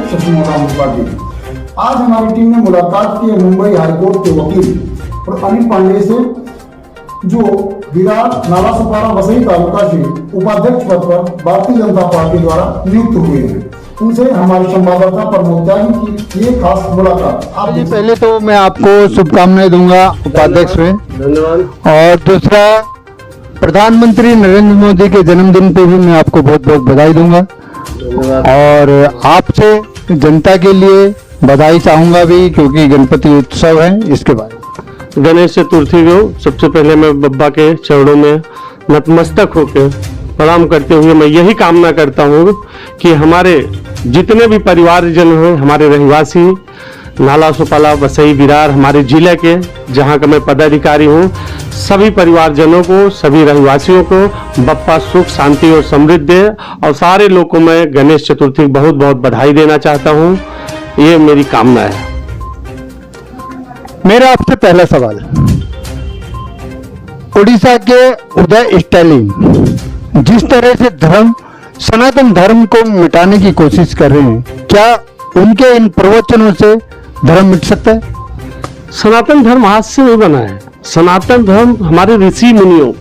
शशिमोना मुखर्जी। आज हमारी टीम ने मुलाकात की मुंबई हाईकोर्ट के वकील और अनिल पांडे से, जो विरार नालासोपारा वसई तालुका से उपाध्यक्ष पद पर भारतीय जनता पार्टी द्वारा नियुक्त हुए हैं। उनसे हमारे संवाददाता प्रमोद त्यागी की ये खास मुलाकात। आप जी, पहले तो मैं आपको शुभकामनाएं दूंगा उपाध्यक्ष में, धन्यवाद। और दूसरा, प्रधानमंत्री नरेंद्र मोदी के जन्मदिन पे भी मैं आपको बहुत बहुत बधाई दूंगा। और आपसे जनता के लिए बधाई चाहूंगा भी, क्योंकि गणपति उत्सव है। इसके बाद गणेश चतुर्थी को सबसे पहले मैं बब्बा के चरणों में नतमस्तक होकर प्रणाम करते हुए मैं यही कामना करता हूँ कि हमारे जितने भी परिवारजन हैं, हमारे रहवासी नालासोपारा वसई विरार हमारे जिले के, जहाँ का मैं पदाधिकारी हूँ, सभी परिवारजनों को, सभी रहवासियों को बप्पा सुख शांति और समृद्धि दे। और सारे लोगों को मैं गणेश चतुर्थी की बहुत बहुत बधाई देना चाहता हूँ। ये मेरी कामना है। मेरा आपसे पहला सवाल, उड़ीसा के उदय स्टालिन जिस तरह से सनातन धर्म को मिटाने की कोशिश कर रहे हैं, क्या उनके इन प्रवचनों से धर्म मिट सकता है? सनातन धर्म आज से नहीं बना है। सनातन धर्म हमारे ऋषि मुनियों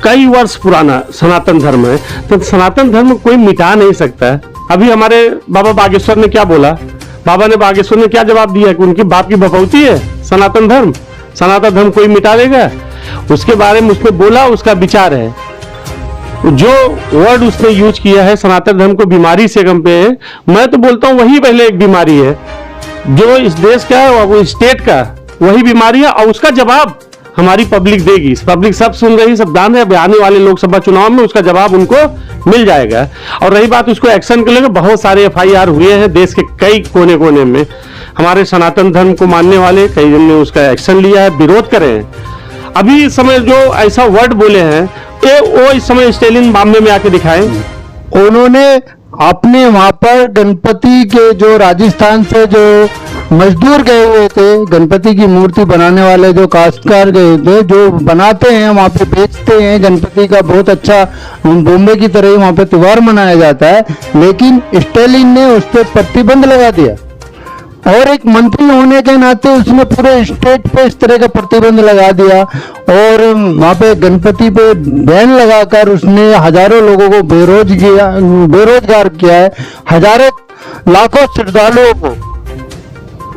कई वर्ष पुराना सनातन धर्म है, तो सनातन धर्म कोई मिटा नहीं सकता है। अभी हमारे बाबा बागेश्वर ने क्या बोला, बाबा ने बागेश्वर ने क्या जवाब दिया कि उनकी बाप की भपौती है सनातन धर्म, सनातन धर्म कोई मिटा देगा? उसके बारे में उसने बोला, उसका विचार है। जो वर्ड उसने यूज किया है सनातन धर्म को बीमारी से कम पे, मैं तो बोलता हूँ वही पहले एक बीमारी है जो इस देश का है, वो स्टेट का वही बीमारी है। और उसका जवाब हमारी पब्लिक देगी। पब्लिक सब सुन रही, सब जान रहे, आने वाले लोकसभा चुनाव में उसका जवाब उनको मिल जाएगा। और रही बात उसको एक्शन के लिए, बहुत सारे FIR हुए हैं देश के कई कोने कोने में। हमारे सनातन धर्म को मानने वाले कई जन ने उसका एक्शन लिया है, विरोध करे हैं। अभी इस समय जो ऐसा वर्ड बोले हैं, वो इस समय स्टालिन मामले में आके दिखाएं। उन्होंने अपने वहां पर गणपति के, जो राजस्थान से जो मजदूर गए हुए थे, गणपति की मूर्ति बनाने वाले जो काश्तकार गए थे, जो बनाते हैं वहां पे बेचते हैं गणपति का, बहुत अच्छा बॉम्बे की तरह ही वहां पे त्योहार मनाया जाता है, लेकिन स्टालिन ने उस पर प्रतिबंध लगा दिया। और एक मंत्री होने के नाते उसने पूरे स्टेट पे इस तरह का प्रतिबंध लगा दिया, और वहां पे गणपति पे बैन लगाकर उसने हजारों लोगों को बेरोजगार किया है। हजारों लाखों श्रद्धालुओं को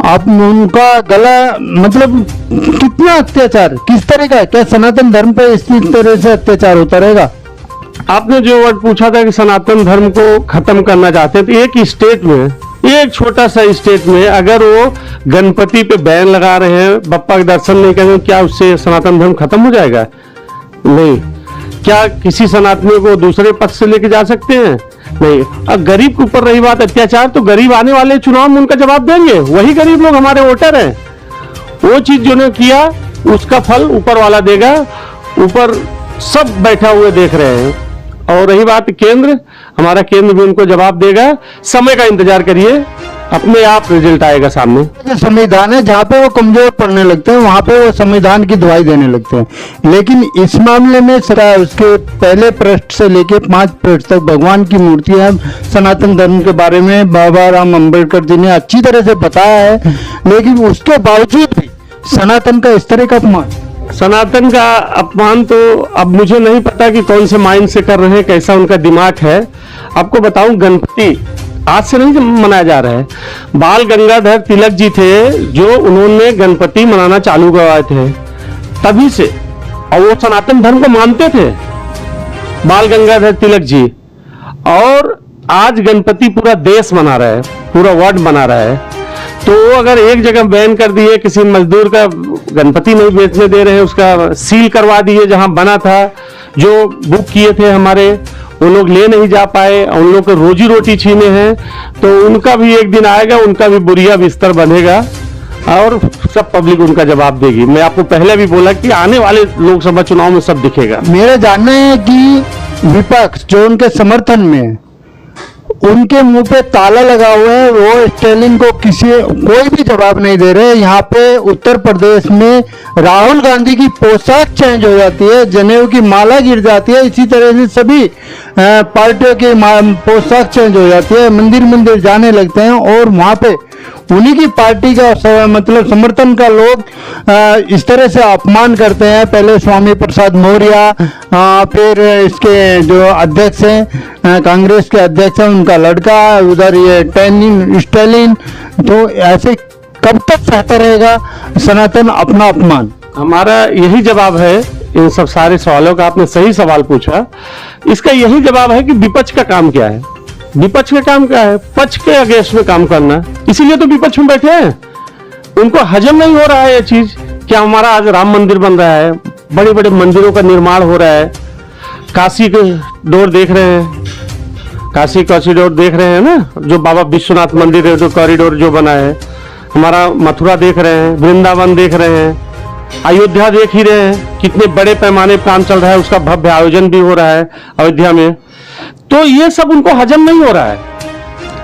आप उनका गला, मतलब कितना अत्याचार, किस तरह का, क्या सनातन धर्म पे इसी तरह से अत्याचार होता रहेगा? आपने जो वर्ड पूछा था कि सनातन धर्म को खत्म करना चाहते हैं, तो एक स्टेट में, एक छोटा सा स्टेट में अगर वो गणपति पे बैन लगा रहे हैं, बप्पा के दर्शन नहीं करेंगे, क्या उससे सनातन धर्म खत्म हो जाएगा? नहीं। क्या किसी सनातनी को दूसरे पद से लेके जा सकते हैं? नहीं। अब गरीब के ऊपर रही बात अत्याचार, तो गरीब आने वाले चुनाव में उनका जवाब देंगे, वही गरीब लोग हमारे वोटर हैं। वो चीज जो ने किया उसका फल ऊपर वाला देगा, ऊपर सब बैठा हुए देख रहे हैं। और रही बात केंद्र, हमारा केंद्र भी उनको जवाब देगा। समय का इंतजार करिए, अपने आप रिजल्ट आएगा सामने। संविधान है, जहाँ पे वो कमजोर पड़ने लगते हैं वहां पे वो संविधान की दुहाई देने लगते हैं। लेकिन इस मामले में उसके पहले पृष्ठ से लेके 5 पृष्ठ तक भगवान की मूर्तियां सनातन धर्म के बारे में बाबा राम अम्बेडकर जी ने अच्छी तरह से बताया है, लेकिन उसके बावजूद भी सनातन का इस तरह का अपमान, सनातन का अपमान, तो अब मुझे नहीं पता कि कौन से माइंड से कर रहे हैं, कैसा उनका दिमाग है। आपको बताऊं, गणपति आज से नहीं मनाया जा रहा है। बाल गंगाधर तिलक जी थे जो उन्होंने गणपति मनाना चालू करवाए थे तभी से, और वो सनातन धर्म को मानते थे, बाल गंगाधर तिलक जी। और आज गणपति पूरा देश मना रहा है, पूरा वर्ल्ड मना रहा है। तो अगर एक जगह बैन कर दिए, किसी मजदूर का गणपति नहीं बेचने दे रहे, उसका सील करवा दिए, जहां बना था, जो बुक किए थे हमारे, वो लोग ले नहीं जा पाए, उन लोग को रोजी रोटी छीने हैं, तो उनका भी एक दिन आएगा, उनका भी बुरिया बिस्तर बनेगा और सब पब्लिक उनका जवाब देगी। मैं आपको पहले भी बोला कि आने वाले लोकसभा चुनाव में सब दिखेगा। मेरा जानना है कि विपक्ष जो उनके समर्थन में, उनके मुंह पे ताला लगा हुआ है। वो स्टालिन को कोई भी जवाब नहीं दे रहे। यहाँ पे उत्तर प्रदेश में राहुल गांधी की पोशाक चेंज हो जाती है, जनेऊ की माला गिर जाती है, इसी तरह से सभी पार्टियों की पोशाक चेंज हो जाती है, मंदिर मंदिर जाने लगते हैं और वहाँ पे उन्हीं की पार्टी का मतलब समर्थन का लोग इस तरह से अपमान करते हैं। पहले स्वामी प्रसाद मौर्य, फिर इसके जो अध्यक्ष हैं कांग्रेस के अध्यक्ष हैं उनका लड़का, उधर ये स्टालिन। तो ऐसे कब तक सहता रहेगा सनातन अपना अपमान? हमारा यही जवाब है इन सब सारे सवालों का। आपने सही सवाल पूछा, इसका यही जवाब है कि विपक्ष का काम क्या है। विपक्ष का काम क्या है? पक्ष के अगेंस्ट में काम करना। इसीलिए तो विपक्ष में बैठे हैं। उनको हजम नहीं हो रहा है ये चीज कि हमारा आज राम मंदिर बन रहा है, बड़े बड़े मंदिरों का निर्माण हो रहा है, काशी कॉरिडोर देख रहे हैं, काशी कॉरिडोर देख रहे हैं ना, जो बाबा विश्वनाथ मंदिर है, जो कॉरिडोर जो बना है, हमारा मथुरा देख रहे हैं, वृंदावन देख रहे हैं, अयोध्या देख ही रहे हैं, कितने बड़े पैमाने पर काम चल रहा है, उसका भव्य आयोजन भी हो रहा है अयोध्या में। तो ये सब उनको हजम नहीं हो रहा है।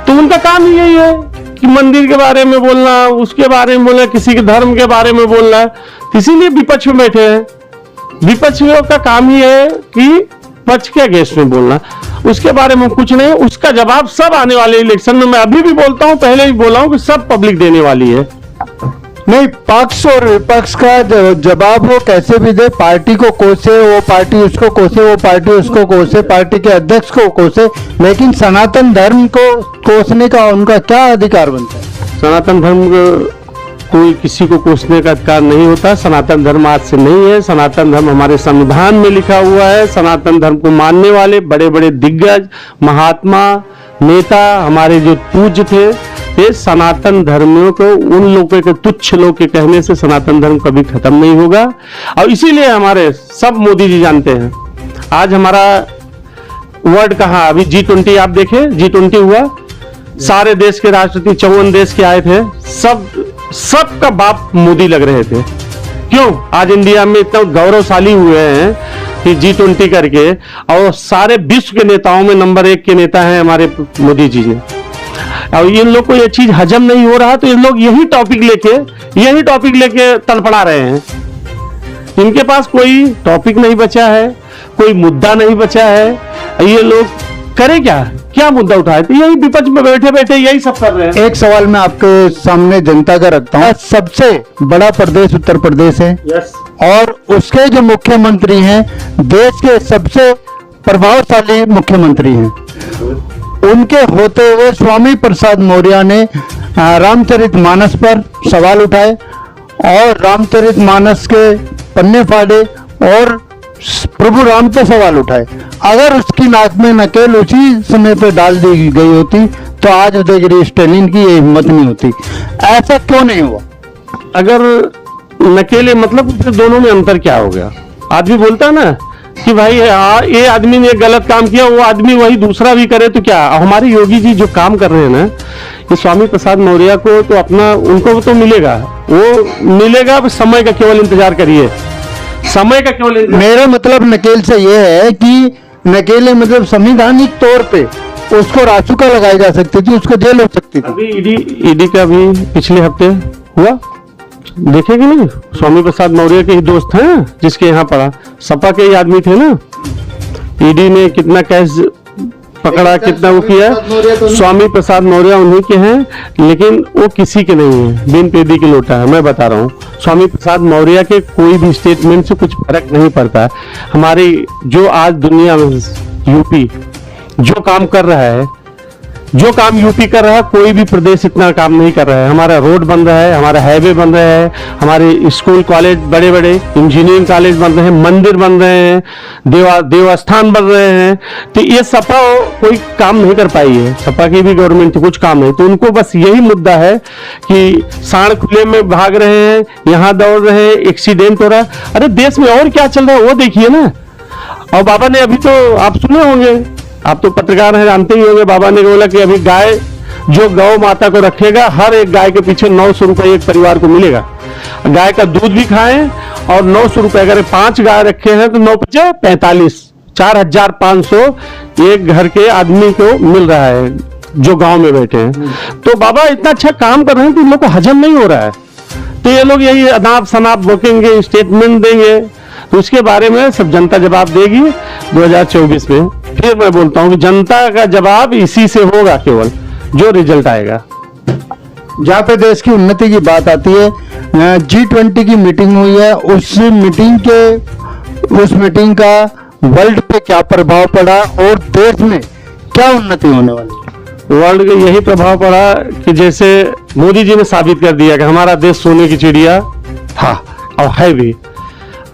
तो उनका काम ही यही है कि मंदिर के बारे में बोलना, उसके बारे में बोलना, किसी के धर्म के बारे में बोलना। इसीलिए विपक्ष में बैठे हैं। विपक्षियों का काम ही है कि पक्ष के अगेंस्ट में बोलना, उसके बारे में कुछ नहीं। उसका जवाब सब आने वाले इलेक्शन में, मैं अभी भी बोलता हूं, पहले भी बोला हूं कि सब पब्लिक देने वाली है। नहीं, पक्ष और विपक्ष का जवाब वो कैसे भी दे, पार्टी को कोसे, वो पार्टी उसको कोसे, वो पार्टी उसको कोसे, पार्टी के अध्यक्ष को कोसे, लेकिन सनातन धर्म को कोसने का उनका क्या अधिकार बनता है? सनातन धर्म कोई किसी को कोसने का अधिकार नहीं होता। सनातन धर्म आज से नहीं है। सनातन धर्म हमारे संविधान में लिखा हुआ है। सनातन धर्म को मानने वाले बड़े बड़े दिग्गज, महात्मा, नेता, हमारे जो पूज्य थे, ये सनातन धर्मियों को, उन लोगों के तुच्छ लोग के कहने से सनातन धर्म कभी खत्म नहीं होगा। और इसीलिए हमारे सब मोदी जी जानते हैं। आज हमारा वर्ल्ड कहाँ, अभी G20 आप देखें, G20 हुआ, सारे देश के राष्ट्रपति 54 देश के आए थे, सब का बाप मोदी लग रहे थे। क्यों? आज इंडिया में इतना गौरवशाली हुए हैं कि G20 करके, और सारे विश्व के नेताओं में नंबर 1 के नेता हैं हमारे मोदी जी ने। और इन लोग को ये चीज हजम नहीं हो रहा, तो इन लोग यही टॉपिक लेके तड़पड़ा रहे हैं। इनके पास कोई टॉपिक नहीं बचा है, कोई मुद्दा नहीं बचा है। ये लोग करे क्या मुद्दा उठाए? तो यही विपक्ष में बैठे बैठे यही सब कर रहे हैं। एक सवाल मैं आपके सामने जनता का रखता हूँ। सबसे बड़ा प्रदेश उत्तर प्रदेश है। यस। और उसके जो मुख्यमंत्री हैं देश के सबसे प्रभावशाली मुख्यमंत्री हैं। उनके होते हुए स्वामी प्रसाद मौर्य ने रामचरितमानस पर सवाल उठाए और रामचरितमानस के पन्ने फाड़े और प्रभु राम पे सवाल उठाए। अगर उसकी नाक में नकेल उसी समय पे डाल दी गई होती तो आज उदयगिरी स्टालिन की ये हिम्मत नहीं होती। ऐसा क्यों नहीं हुआ? अगर नकेले मतलब फिर दोनों में अंतर क्या हो गया? आदमी बोलता है ना कि भाई ये आदमी ने गलत काम किया, वो आदमी वही दूसरा भी करे तो क्या? हमारे योगी जी जो काम कर रहे हैं ना, ये स्वामी प्रसाद मौर्य को तो अपना, उनको तो मिलेगा, वो मिलेगा, समय का केवल इंतजार करिए, समय का केवल इंतजार। मेरा मतलब नकेल से ये है कि नकेले मतलब संवैधानिक तौर पे उसको रासुका लगाई जा सकती थी, उसको जेल हो सकती थी। अभी ईडी का भी पिछले हफ्ते हुआ, देखेंगे नहीं? स्वामी प्रसाद मौर्य के ही दोस्त हैं जिसके यहाँ पड़ा, सपा के ही आदमी थे ना। ईडी ने कितना कैश पकड़ा, कितना वो किया। स्वामी प्रसाद मौर्य उन्हीं के हैं, लेकिन वो किसी के नहीं है, बिन पेदी की लोटा है। मैं बता रहा हूँ, स्वामी प्रसाद मौर्य के कोई भी स्टेटमेंट से कुछ फर्क नहीं पड़ता। हमारी जो आज दुनिया में यूपी जो काम कर रहा है, जो काम यूपी कर रहा है, कोई भी प्रदेश इतना काम नहीं कर रहा है। हमारा रोड बन रहा है, हमारा हाईवे बन रहा है, हमारे स्कूल कॉलेज बड़े बड़े इंजीनियरिंग कॉलेज बन रहे हैं, मंदिर बन रहे हैं, देवस्थान बन रहे हैं। तो ये सपा कोई काम नहीं कर पाई है। सपा की भी गवर्नमेंट कुछ काम नहीं, तो उनको बस यही मुद्दा है कि साढ़ खुले में भाग रहे हैं, यहाँ दौड़ रहे हैं, एक्सीडेंट हो रहा है। अरे देश में और क्या चल रहा है वो देखिए ना। और बाबा ने अभी तो आप सुने होंगे, आप तो पत्रकार हैं, जानते ही होंगे, बाबा ने बोला कि अभी गाय, जो गौ माता को रखेगा, हर एक गाय के पीछे 900 रुपए एक परिवार को मिलेगा। गाय का दूध भी खाएं और 900 रुपए, अगर 5 गाय रखे हैं तो 9 × 45, 4,500 एक घर के आदमी को मिल रहा है जो गांव में बैठे हैं। तो बाबा इतना अच्छा काम कर रहे हैं कि इन लोग को हजम नहीं हो रहा है, तो ये लोग यही अनाप शनाप बकेंगे, स्टेटमेंट देंगे, तो उसके बारे में सब जनता जवाब देगी 2024 में। फिर मैं बोलता हूँ कि जनता का जवाब इसी से होगा, केवल जो रिजल्ट आएगा। जहाँ पे देश की उन्नति की बात आती है, G20 की मीटिंग हुई है, उस मीटिंग का वर्ल्ड पे क्या प्रभाव पड़ा और देश में क्या उन्नति होने वाली है? वर्ल्ड का यही प्रभाव पड़ा कि जैसे मोदी जी ने साबित कर दिया कि हमारा देश सोने की चिड़िया था और है भी।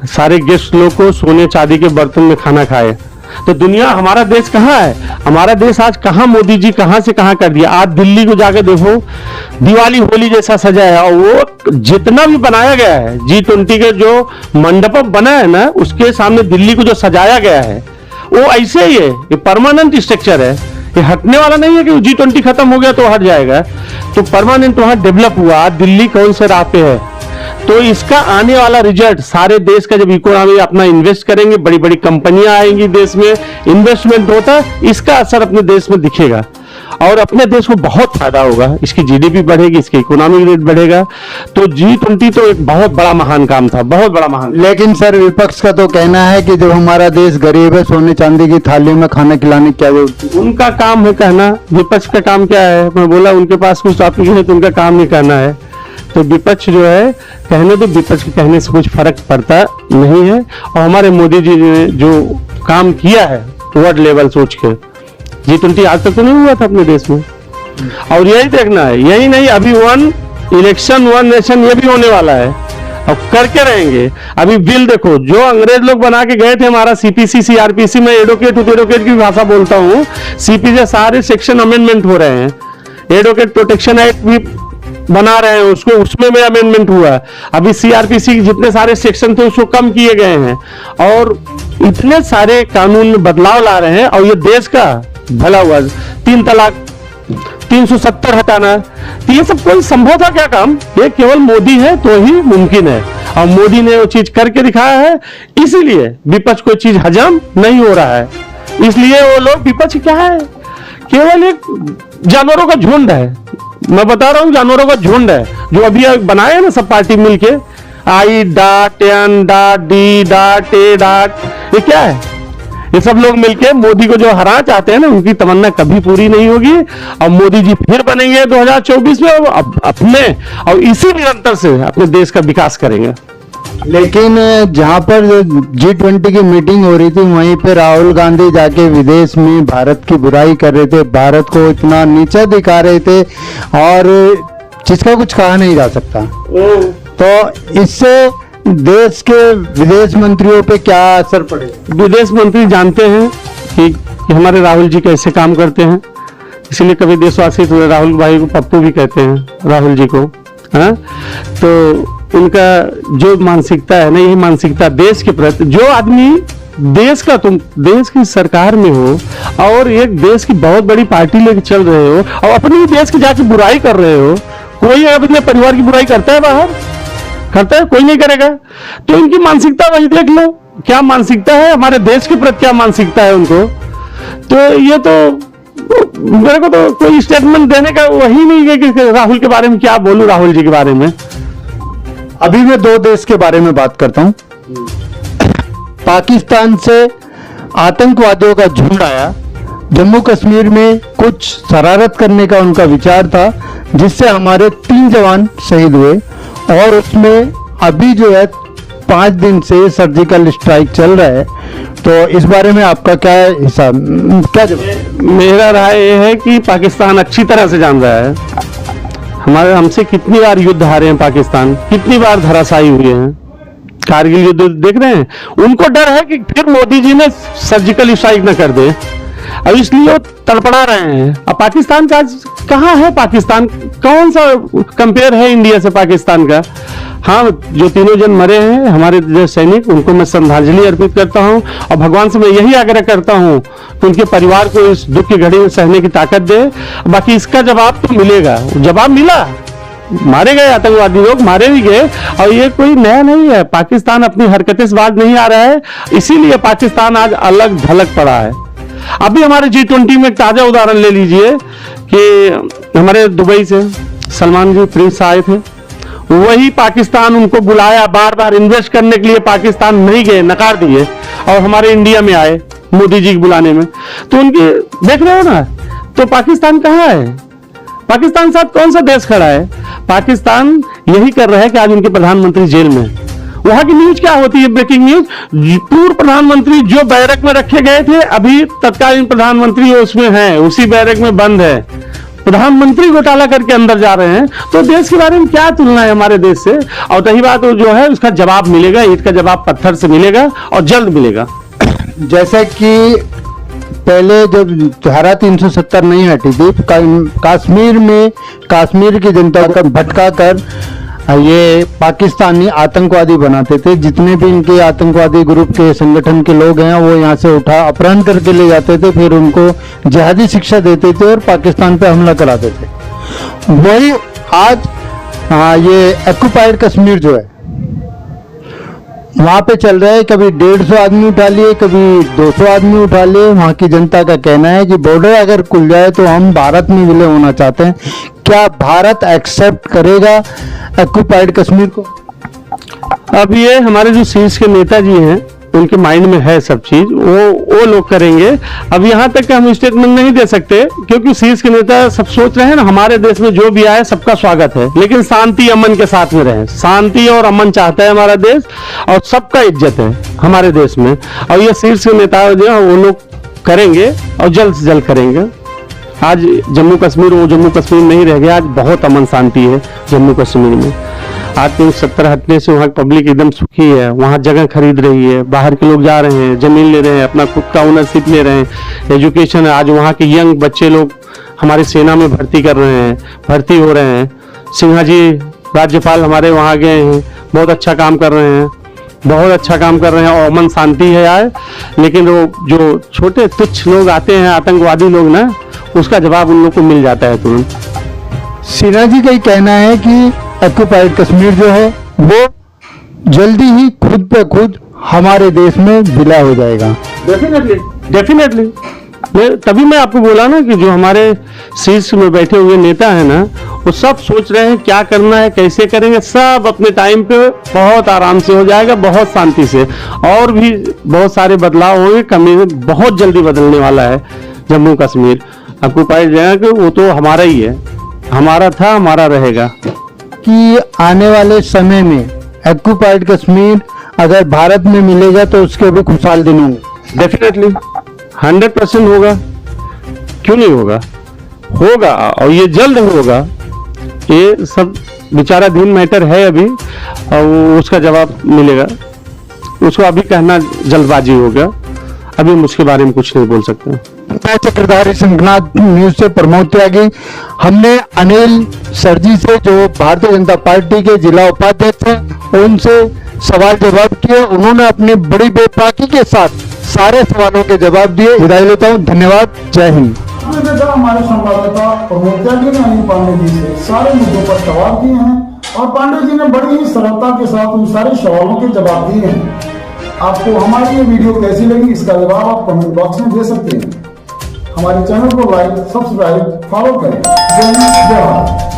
सारे गेस्ट लोग को सोने चांदी के बर्तन में खाना खाए, तो दुनिया हमारा देश कहाँ है? हमारा देश आज कहाँ मोदी जी कहाँ से कहाँ कर दिया। आज दिल्ली को जाके देखो, दिवाली होली जैसा सजा है, और वो जितना भी बनाया गया है G20 के जो मंडपम बना है ना, उसके सामने दिल्ली को जो सजाया गया है वो ऐसे ही है, ये परमानेंट स्ट्रक्चर है, ये हटने वाला नहीं है कि G20 खत्म हो गया तो हट जाएगा। तो परमानेंट वहां डेवलप हुआ। आज दिल्ली कौन से राह पे है, तो इसका आने वाला रिजल्ट सारे देश का, जब इकोनॉमी अपना इन्वेस्ट करेंगे, बड़ी बड़ी कंपनियां आएंगी देश में, इन्वेस्टमेंट होता है, इसका असर अपने देश में दिखेगा और अपने देश को बहुत फायदा होगा। इसकी जीडीपी बढ़ेगी, इसकी इकोनॉमिक रेट बढ़ेगा। तो G20 तो एक बहुत बड़ा महान काम था, बहुत बड़ा महान। लेकिन सर विपक्ष का तो कहना है कि जब हमारा देश गरीब है, सोने चांदी की थाली में खाना खिलाने की क्या जरूरत है? उनका काम है कहना, विपक्ष का काम क्या है? मैं बोला उनके पास कुछ टॉपिक है तो उनका काम नहीं कहना है। तो विपक्ष जो है कहने तो, विपक्ष के कहने से कुछ फर्क पड़ता नहीं है। और हमारे मोदी जी ने जो काम किया है वर्ल्ड लेवल सोच के, G20 आज तक तो नहीं हुआ था अपने देश में। और यही देखना है, यही नहीं, अभी वन इलेक्शन वन नेशन ये भी होने वाला है, अब करके रहेंगे। अभी बिल देखो, जो अंग्रेज लोग बना के गए थे, हमारा CPC CRPC में एडवोकेट की भाषा बोलता हूँ, CPC सारे सेक्शन अमेंडमेंट हो रहे हैं, एडवोकेट प्रोटेक्शन एक्ट भी बना रहे हैं उसको, उसमें भी अमेंडमेंट हुआ। अभी CRPC के जितने सारे सेक्शन थे उसको कम किए गए हैं, और इतने सारे कानून में बदलाव ला रहे हैं, और ये देश का भला हुआ। 3 तलाक 370 हटाना, तो ये सब कोई संभव था क्या काम? ये केवल मोदी है तो ही मुमकिन है, और मोदी ने वो चीज करके दिखाया है। इसीलिए विपक्ष कोई चीज हजम नहीं हो रहा है, इसलिए वो लोग, विपक्ष क्या है? केवल एक जानवरों का झुंड है। मैं बता रहा हूँ, जानवरों का झुंड है जो अभी बनाए हैं ना सब पार्टी मिलके, I dot N dot D dot A dot, ये क्या है? ये सब लोग मिलके मोदी को जो हराना चाहते हैं ना, उनकी तमन्ना कभी पूरी नहीं होगी। और मोदी जी फिर बनेंगे 2024 में अपने, और इसी निरंतर से अपने देश का विकास करेंगे। लेकिन जहाँ पर G20 की मीटिंग हो रही थी, वहीं पे राहुल गांधी जाके विदेश में भारत की बुराई कर रहे थे, भारत को इतना नीचा दिखा रहे थे, और जिसका कुछ कहा नहीं जा सकता। तो इससे देश के विदेश मंत्रियों पे क्या असर पड़ेगा? विदेश मंत्री जानते हैं कि हमारे राहुल जी कैसे काम करते हैं, इसलिए कभी देशवासी तो राहुल भाई को पप्पू भी कहते हैं, राहुल जी को। हाँ, तो उनका जो मानसिकता है ना, यही मानसिकता देश के प्रति। जो आदमी देश का, तुम देश की सरकार में हो और एक देश की बहुत बड़ी पार्टी लेके चल रहे हो, और अपनी देश की जाके बुराई कर रहे हो। कोई अपने परिवार की बुराई करता है बाहर? करता है? कोई नहीं करेगा। तो इनकी मानसिकता वही देख लो, क्या मानसिकता है हमारे देश के प्रति, क्या मानसिकता है उनको। तो ये तो मेरे को तो कोई स्टेटमेंट देने का वही नहीं है कि राहुल के बारे में क्या बोलूं, राहुल जी के बारे में। अभी मैं 2 देश के बारे में बात करता हूं। पाकिस्तान से आतंकवादियों का झुंड आया, जम्मू कश्मीर में कुछ शरारत करने का उनका विचार था, जिससे हमारे 3 जवान शहीद हुए, और उसमें अभी जो है 5 दिन से सर्जिकल स्ट्राइक चल रहा है। तो इस बारे में आपका क्या हिसाब, क्या जवाब? मेरा राय ये है कि पाकिस्तान अच्छी तरह से जान रहा है हमसे कितनी बार युद्ध हारे हैं, पाकिस्तान कितनी बार धराशायी हुए हैं। कारगिल युद्ध देख रहे हैं, उनको डर है कि फिर मोदी जी ने सर्जिकल स्ट्राइक न कर दे, अब इसलिए वो तड़पड़ा रहे हैं। अब पाकिस्तान का आज कहाँ है? पाकिस्तान कौन सा कंपेयर है इंडिया से पाकिस्तान का? हाँ, जो 3 जन मरे हैं हमारे जो सैनिक, उनको मैं श्रद्धांजलि अर्पित करता हूँ, और भगवान से मैं यही आग्रह करता हूँ कि उनके परिवार को इस दुख की घड़ी में सहने की ताकत दे। बाकी इसका जवाब तो मिलेगा, जवाब मिला, मारे गए आतंकवादी लोग, मारे भी गए। और ये कोई नया नहीं है, पाकिस्तान अपनी हरकतें से बाज नहीं आ रहा है, इसीलिए पाकिस्तान आज अलग धलक पड़ा है। अभी हमारे G20 में एक ताजा उदाहरण ले लीजिए कि हमारे दुबई से सलमान जी प्रिंस आए थे, वही पाकिस्तान उनको बुलाया, बार बार इन्वेस्ट करने के लिए पाकिस्तान नहीं गए, नकार दिए, और हमारे इंडिया में आए मोदी जी के बुलाने में। तो उनकी देख रहे हो ना, तो पाकिस्तान कहाँ है? पाकिस्तान साथ कौन सा देश खड़ा है? पाकिस्तान यही कर रहा है कि आज उनके प्रधानमंत्री जेल में। वहां की न्यूज क्या होती है? ब्रेकिंग न्यूज, पूर्व प्रधानमंत्री जो बैरक में रखे गए थे, अभी तत्कालीन प्रधानमंत्री उसमें हैं, उसी बैरक में बंद है, प्रधानमंत्री घोटाला करके अंदर जा रहे हैं। तो देश के बारे में क्या तुलना है हमारे देश से? और रही बात जो है, उसका जवाब मिलेगा, ईंट का जवाब पत्थर से मिलेगा और जल्द मिलेगा। जैसे कि पहले जब धारा 370 नहीं हटी थी, कश्मीर में कश्मीर की जनता का भटका कर ये पाकिस्तानी आतंकवादी बनाते थे। जितने भी इनके आतंकवादी ग्रुप के संगठन के लोग हैं, वो यहाँ से उठा अपहरण करके ले जाते थे, फिर उनको जिहादी शिक्षा देते थे और पाकिस्तान पे हमला कराते थे। वही आज ये ऑक्युपाइड कश्मीर जो है, वहां पे चल रहा है। कभी 150 आदमी उठा लिए, कभी 200 आदमी उठा लिए। वहां की जनता का कहना है कि बॉर्डर अगर खुल जाए तो हम भारत में विलय होना चाहते हैं। क्या भारत एक्सेप्ट करेगा ऑक्युपाइड कश्मीर को? अब ये हमारे जो शीर्ष के नेताजी हैं, उनके माइंड में है सब चीज, वो लोग करेंगे। अब यहाँ तक कि हम स्टेटमेंट नहीं दे सकते, क्योंकि शीर्ष के नेता सब सोच रहे हैं ना, हमारे देश में जो भी आए सबका स्वागत है, लेकिन शांति अमन के साथ में रहे। शांति और अमन चाहता है हमारा देश, और सबका इज्जत है हमारे देश में। और ये शीर्ष के नेता जो है वो लोग करेंगे, और जल्द से जल्द करेंगे। आज जम्मू कश्मीर वो जम्मू कश्मीर नहीं रह गया, आज बहुत अमन शांति है जम्मू कश्मीर में। आज 370 हटने से वहाँ पब्लिक एकदम सुखी है, वहाँ जगह खरीद रही है, बाहर के लोग जा रहे हैं, जमीन ले रहे हैं, अपना खुद का ओनरशिप ले रहे हैं, एजुकेशन है। आज वहाँ के यंग बच्चे लोग हमारी सेना में भर्ती कर रहे हैं, भर्ती हो रहे हैं। सिन्हा जी राज्यपाल हमारे वहाँ गए हैं, बहुत अच्छा काम कर रहे हैं, बहुत अच्छा काम कर रहे हैं, और अमन शांति है यार। लेकिन वो जो छोटे तुच्छ लोग आते हैं, आतंकवादी लोग ना, उसका जवाब उन लोग को मिल जाता है तुरंत। सिन्हा जी का ही कहना है कि ऑक्युपाइड कश्मीर जो है वो जल्दी ही खुद पे खुद हमारे देश में विलय हो जाएगा। डेफिनेटली तभी मैं आपको बोला ना कि जो हमारे शीर्ष में बैठे हुए नेता हैं ना, वो सब सोच रहे हैं क्या करना है, कैसे करेंगे। सब अपने टाइम पे बहुत आराम से हो जाएगा, बहुत शांति से। और भी बहुत सारे बदलाव होंगे, कमी बहुत जल्दी बदलने वाला है जम्मू कश्मीर। आपको पाया जाएगा कि वो तो हमारा ही है, हमारा था, हमारा रहेगा। कि आने वाले समय में ऑक्युपाइड कश्मीर अगर भारत में मिलेगा तो उसके भी खुशहाल दिन होंगे। डेफिनेटली 100% होगा, क्यों नहीं होगा? होगा, और ये जल्द होगा। ये सब विचाराधीन मैटर है अभी, और उसका जवाब मिलेगा। उसको अभी कहना जल्दबाजी होगा, अभी हम उसके बारे में कुछ नहीं बोल सकते। मैं चक्रधारी सिंहनाथ न्यूज से प्रमोद त्यागी। हमने अनिल सरजी से, जो भारतीय जनता पार्टी के जिला उपाध्यक्ष हैं, उनसे सवाल जवाब किए। उन्होंने अपनी बड़ी बेबाकी के साथ सारे सवालों के जवाब दिए। विदाई लेता हूँ, धन्यवाद, जय हिंद। हमारे संवाददाता प्रमोद त्यागी ने अनिल पांडे जी से सारे मुद्दों पर सवाल किए हैं, और पांडे जी ने बड़ी ही सरलता के साथ उन सारे सवालों के जवाब दिए हैं। आपको हमारी ये वीडियो कैसी लगी, इसका जवाब आप कमेंट बॉक्स में दे सकते हैं। हमारे चैनल को लाइक, सब्सक्राइब, फॉलो करें। जय हिंद, जय भारत।